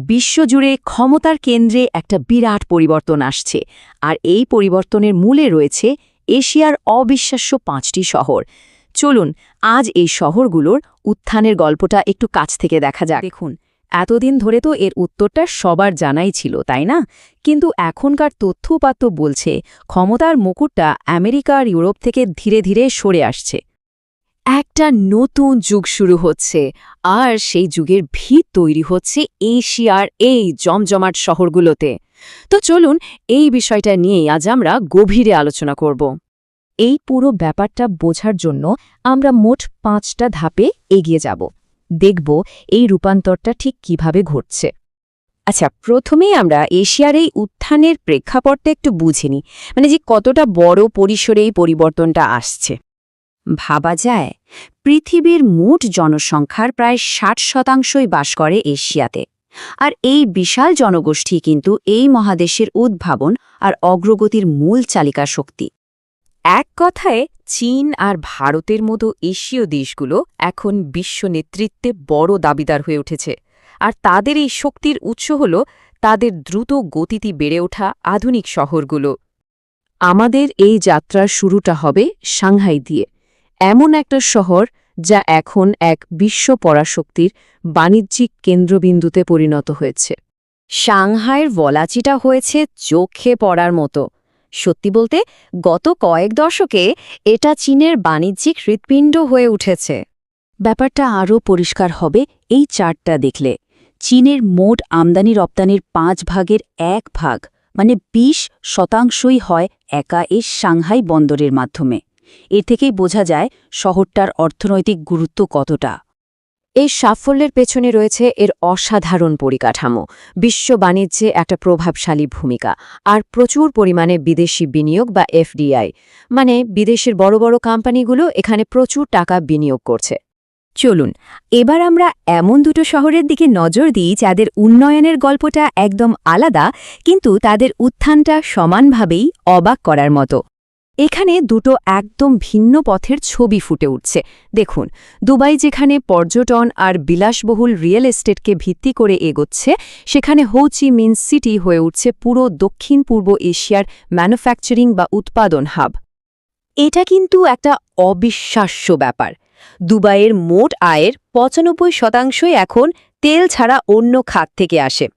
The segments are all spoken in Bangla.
বিশ্বজুড়ে ক্ষমতার কেন্দ্রে একটা বিরাট পরিবর্তন আসছে, আর এই পরিবর্তনের মূলে রয়েছে এশিয়ার অবিশ্বাস্য 5টি শহর। চলুন আজ এই শহরগুলোর উত্থানের গল্পটা একটু কাছ থেকে দেখা যাক। দেখুন, এতদিন ধরে তো এর উত্তরটা সবার জানাই ছিল, তাই না? কিন্তু এখনকার তথ্যউপাত্ত বলছে ক্ষমতার মুকুটটা আমেরিকা আর ইউরোপ থেকে ধীরে ধীরে সরে আসছে। একটা নতুন যুগ শুরু হচ্ছে, আর সেই যুগের ভিত তৈরি হচ্ছে এশিয়ার এই জমজমাট শহরগুলোতে। তো চলুন এই বিষয়টা নিয়েই আজ আমরা গভীরে আলোচনা করব। এই পুরো ব্যাপারটা বোঝার জন্য আমরা মোট 5টা ধাপে এগিয়ে যাব। দেখব এই রূপান্তরটা ঠিক কিভাবে ঘটছে। আচ্ছা, প্রথমেই আমরা এশিয়ার এই উত্থানের প্রেক্ষাপটটা একটু বুঝে নিই, যে কতটা বড় পরিসরে এই পরিবর্তনটা আসছে। ভাবা যায়, পৃথিবীর মোট জনসংখ্যার প্রায় 60% বাস করে এশিয়াতে। আর এই বিশাল জনগোষ্ঠী কিন্তু এই মহাদেশের উদ্ভাবন আর অগ্রগতির মূল চালিকা শক্তি। এক কথায় চীন আর ভারতের মতো এশীয় দেশগুলো এখন বিশ্ব নেতৃত্বে বড় দাবিদার হয়ে উঠেছে, আর তাদের এই শক্তির উৎস হল তাদের দ্রুত গতিতে বেড়ে ওঠা আধুনিক শহরগুলো। আমাদের এই যাত্রার শুরুটা হবে সাংহাই দিয়ে, এমন একটা শহর যা এখন এক বিশ্ব পরাশক্তির বাণিজ্যিক কেন্দ্রবিন্দুতে পরিণত হয়েছে। সাংহাইয়ের ভলাচিটা হয়েছে চোখে পড়ার মতো। সত্যি বলতে, গত কয়েক দশকে এটা চীনের বাণিজ্যিক হৃৎপিণ্ড হয়ে উঠেছে। ব্যাপারটা আরও পরিষ্কার হবে এই চার্টটা দেখলে। চীনের মোট আমদানি রপ্তানির 5 ভাগের 1 ভাগ, 20% হয় একা এই সাংহাই বন্দরের মাধ্যমে। এর থেকেই বোঝা যায় শহরটার অর্থনৈতিক গুরুত্ব কতটা। এই সাফল্যের পেছনে রয়েছে এর অসাধারণ পরিকাঠামো, বিশ্ব বাণিজ্যে একটা প্রভাবশালী ভূমিকা, আর প্রচুর পরিমাণে বিদেশি বিনিয়োগ বা এফডিআই, বিদেশের বড় বড় কোম্পানিগুলো এখানে প্রচুর টাকা বিনিয়োগ করছে। চলুন এবার আমরা এমন দুটো শহরের দিকে নজর দিই যাদের উন্নয়নের গল্পটা একদম আলাদা, কিন্তু তাদের উত্থানটা সমানভাবেই অবাক করার মতো। এখানে দুটো একদম ভিন্ন পথের ছবি ফুটে উঠছে। দেখুন, দুবাই যেখানে পর্যটন আর বিলাসবহুল রিয়েল এস্টেটকে ভিত্তি করে এগোচ্ছে, সেখানে হো চি মিন সিটি হয়ে উঠছে পুরো দক্ষিণ পূর্ব এশিয়ার ম্যানুফ্যাকচারিং বা উৎপাদন হাব। এটা কিন্তু একটা অবিশ্বাস্য ব্যাপার। দুবাইয়ের মোট আয়ের 95% এখন তেল ছাড়া অন্য খাত থেকে আসে।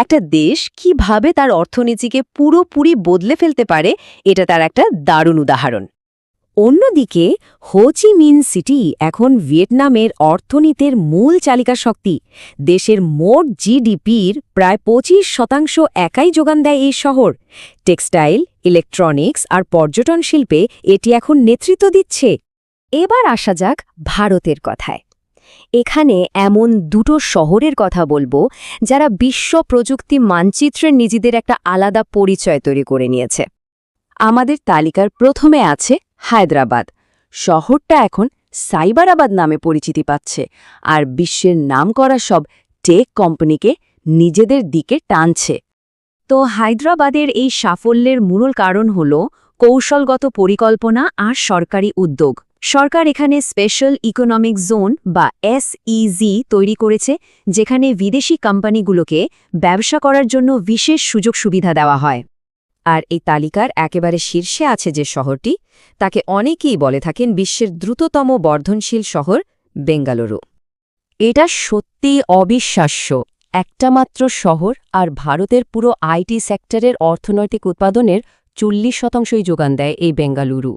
একটা দেশ কিভাবে তার অর্থনীতিকে পুরোপুরি বদলে ফেলতে পারে, এটা তার একটা দারুণ উদাহরণ। অন্যদিকে হো চি মিন সিটি এখন ভিয়েতনামের অর্থনীতির মূল চালিকা শক্তি। দেশের মোট জিডিপির প্রায় 25% একাই যোগান দেয় এই শহর। টেক্সটাইল, ইলেকট্রনিক্স আর পর্যটন শিল্পে এটি এখন নেতৃত্ব দিচ্ছে। এবার আসা যাক ভারতের কথায়। এখানে এমন দুটো শহরের কথা বলবো যারা বিশ্ব প্রযুক্তি মানচিত্রের নিজেদের একটা আলাদা পরিচয় তৈরি করে নিয়েছে। আমাদের তালিকার প্রথমে আছে হায়দ্রাবাদ। শহরটা এখন সাইবারাবাদ নামে পরিচিতি পাচ্ছে, আর বিশ্বের নামকরা সব টেক কোম্পানিকে নিজেদের দিকে টানছে। তো হায়দ্রাবাদের এই সাফল্যের মূল কারণ হল কৌশলগত পরিকল্পনা আর সরকারি উদ্যোগ। সরকার এখানে স্পেশাল ইকোনমিক জোন বা SEZ তৈরি করেছে, যেখানে বিদেশি কোম্পানিগুলোকে ব্যবসা করার জন্য বিশেষ সুযোগ সুবিধা দেওয়া হয়। আর এই তালিকার একেবারে শীর্ষে আছে যে শহরটি, তাকে অনেকেই বলে থাকেন বিশ্বের দ্রুততম বর্ধনশীল শহর বেঙ্গালুরু। এটা সত্যিই অবিশ্বাস্য। একটা মাত্র শহর, আর ভারতের পুরো আইটি সেক্টরের অর্থনৈতিক উৎপাদনের 40% যোগান দেয় এই বেঙ্গালুরু।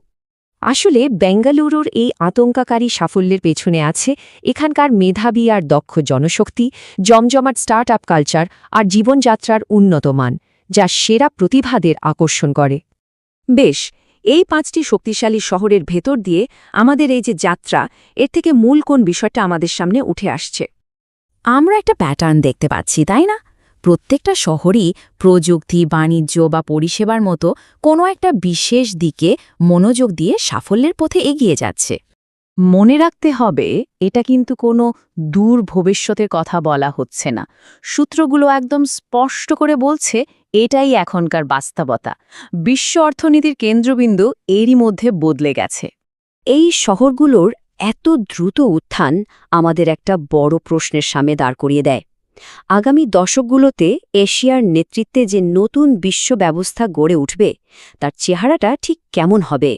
আসলে বেঙ্গালুরুর এই আতঙ্ককারী সাফল্যের পেছনে আছে এখানকার মেধাবী আর দক্ষ জনশক্তি, জমজমাট স্টার্টআপ কালচার আর জীবনযাত্রার উন্নত মান, যা সেরা প্রতিভাদের আকর্ষণ করে। বেশ, এই 5টি শক্তিশালী শহরের ভেতর দিয়ে আমাদের এই যে যাত্রা, এর থেকে মূল কোন বিষয়টা আমাদের সামনে উঠে আসছে? আমরা একটা প্যাটার্ন দেখতে পাচ্ছি, তাই না? প্রত্যেকটা শহরই প্রযুক্তি, বাণিজ্য বা পরিষেবার মতো কোনো একটা বিশেষ দিকে মনোযোগ দিয়ে সাফল্যের পথে এগিয়ে যাচ্ছে। মনে রাখতে হবে, এটা কিন্তু কোনো দূর ভবিষ্যতের কথা বলা হচ্ছে না। সূত্রগুলো একদম স্পষ্ট করে বলছে এটাই এখনকার বাস্তবতা। বিশ্ব অর্থনীতির কেন্দ্রবিন্দু এরই মধ্যে বদলে গেছে। এই শহরগুলোর এত দ্রুত উত্থান আমাদের একটা বড় প্রশ্নের সামনে দাঁড় করিয়ে দেয়। আগামী দশকগুলোতে এশিয়ার নেতৃত্বে যে নতুন বিশ্ব ব্যবস্থা গড়ে উঠবে তার চেহারাটা ঠিক কেমন হবে?